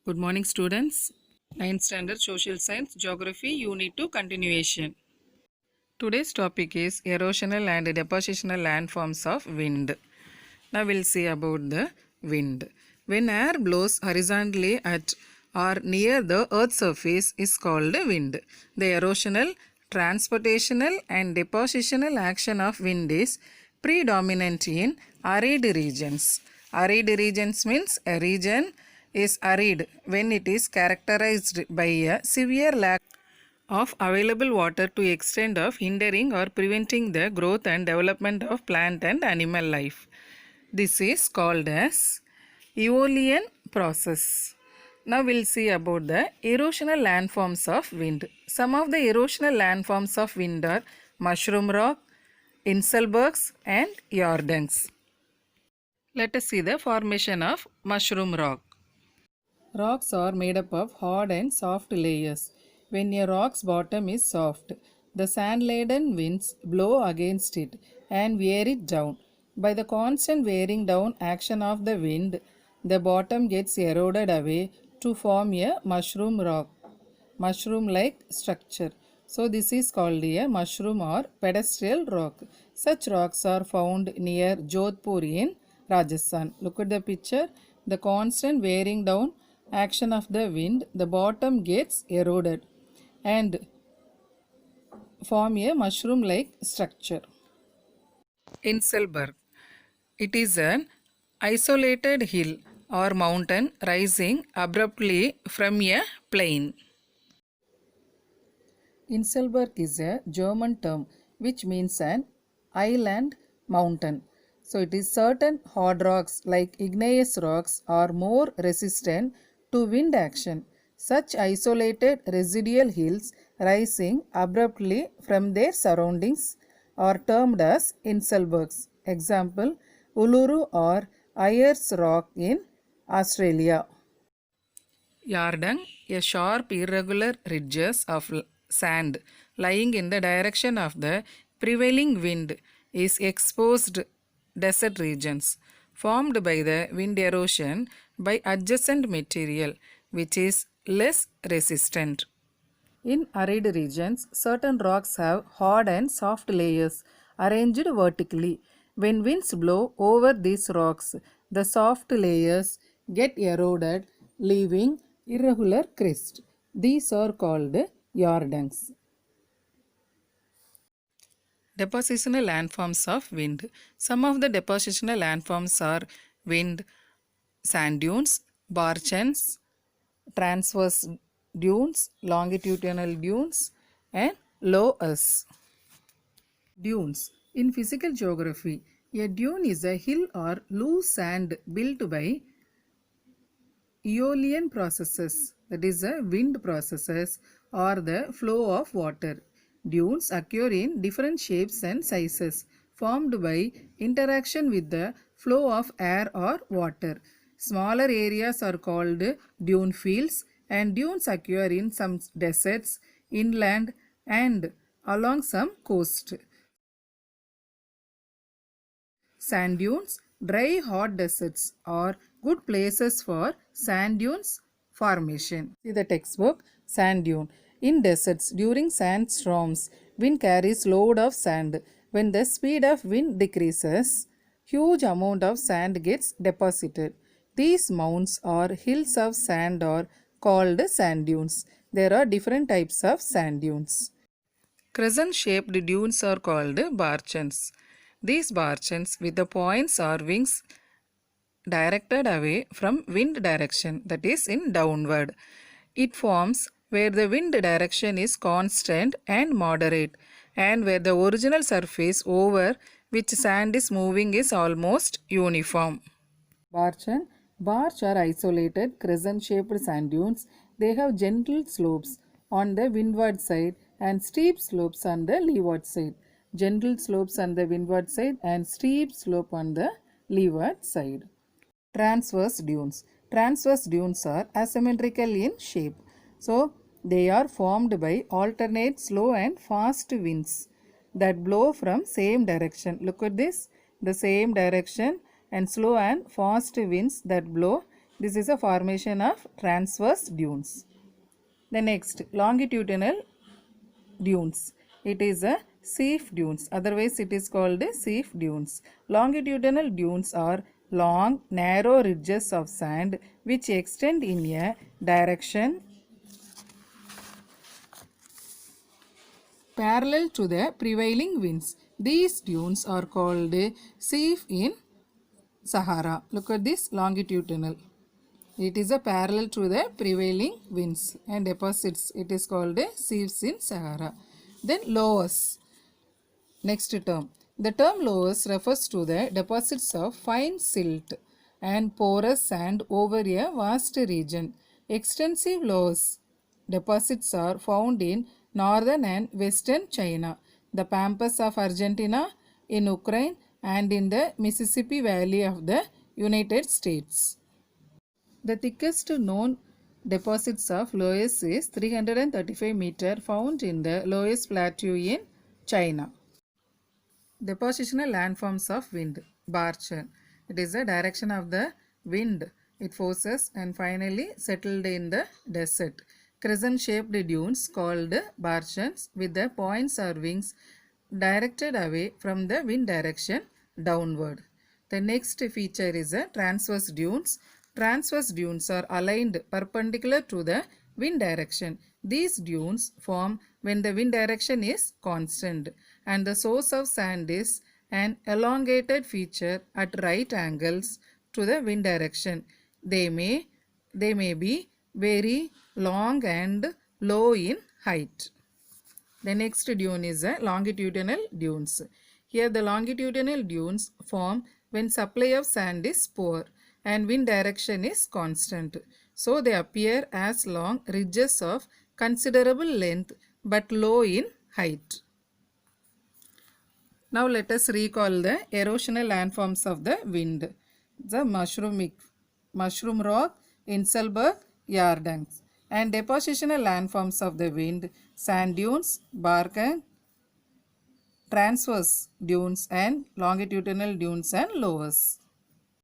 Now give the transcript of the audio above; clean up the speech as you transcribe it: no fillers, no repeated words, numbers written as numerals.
Good morning, students. 9th Standard Social Science Geography Unit 2 Continuation. Today's topic is erosional and depositional landforms of wind. Now we'll see about the wind. When air blows horizontally at or near the earth's surface is called wind. The erosional, transportational and depositional action of wind is predominant in arid regions. Arid regions means a region is arid when it is characterized by a severe lack of available water to extent of hindering or preventing the growth and development of plant and animal life. This is called as Aeolian process. Now we'll see about the erosional landforms of wind. Some of the erosional landforms of wind are mushroom rock, Inselbergs and Jordangs. Let us see the formation of mushroom rock. Rocks are made up of hard and soft layers. When a rock's bottom is soft, the sand-laden winds blow against it and wear it down. By the constant wearing down action of the wind, the bottom gets eroded away to form a mushroom rock, mushroom-like structure. So this is called a mushroom or pedestal rock. Such rocks are found near Jodhpur in Rajasthan. Look at the picture. The constant wearing down action of the wind, the bottom gets eroded and form a mushroom-like structure. Inselberg. It is an isolated hill or mountain rising abruptly from a plain. Inselberg is a German term which means an island mountain. So it is certain hard rocks like igneous rocks are more resistant to wind action. Such isolated residual hills rising abruptly from their surroundings are termed as Inselbergs. Example, Uluru or Ayers Rock in Australia. Yardang, a sharp irregular ridges of sand lying in the direction of the prevailing wind, is exposed desert regions formed by the wind erosion by adjacent material which is less resistant. In arid regions, certain rocks have hard and soft layers arranged vertically. When winds blow over these rocks, the soft layers get eroded, leaving irregular crest. These are called Jordangs. Depositional landforms of wind. Some of the depositional landforms are wind sand dunes, barchans, transverse dunes, longitudinal dunes, and loess. Dunes. In physical geography, a dune is a hill or loose sand built by Aeolian processes, that is, wind processes or the flow of water. Dunes occur in different shapes and sizes, formed by interaction with the flow of air or water. Smaller areas are called dune fields, and dunes occur in some deserts, inland, and along some coast. Sand dunes, dry hot deserts are good places for sand dunes formation. See the textbook, sand dune. In deserts, during sandstorms, wind carries load of sand. When the speed of wind decreases, huge amount of sand gets deposited. These mounds or hills of sand are called sand dunes. There are different types of sand dunes. Crescent-shaped dunes are called barchans. These barchans with the points or wings directed away from wind direction, that is in downward. It forms where the wind direction is constant and moderate and where the original surface over which sand is moving is almost uniform. Barchan. Barch are isolated crescent-shaped sand dunes. They have gentle slopes on the windward side and steep slopes on the leeward side. Gentle slopes on the windward side and steep slope on the leeward side. Transverse dunes. Transverse dunes are asymmetrical in shape. So, they are formed by alternate slow and fast winds that blow from same direction. Look at this, the same direction and slow and fast winds that blow This is a formation of transverse dunes. The next, longitudinal dunes. It is a sheaf dunes. Otherwise, it is called sheaf dunes. Longitudinal dunes are long, narrow ridges of sand which extend in a direction parallel to the prevailing winds. These dunes are called sheaf in Sahara. Look at this longitudinal. It is a parallel to the prevailing winds and deposits. It is called sheaves in Sahara. Then loess. Next term. The term loess refers to the deposits of fine silt and porous sand over a vast region. Extensive loess deposits are found in northern and western China, the pampas of Argentina, in Ukraine, and in the Mississippi Valley of the United States. The thickest known deposits of loess is 335 meter found in the Loess Plateau in China. Depositional landforms of wind. Barchan. It is the direction of the wind. It forces and finally settled in the desert. Crescent-shaped dunes called barchans with the points or wings directed away from the wind direction downward. The next feature is transverse dunes. Transverse dunes are aligned perpendicular to the wind direction. These dunes form when the wind direction is constant and the source of sand is an elongated feature at right angles to the wind direction. They may be very long and low in height. The next dune is longitudinal dunes. Here the longitudinal dunes form when supply of sand is poor and wind direction is constant. So they appear as long ridges of considerable length but low in height. Now let us recall the erosional landforms of the wind. The mushroom rock, Inselberg, Yardangs. And depositional landforms of the wind, sand dunes, barchan, transverse dunes and longitudinal dunes and loess.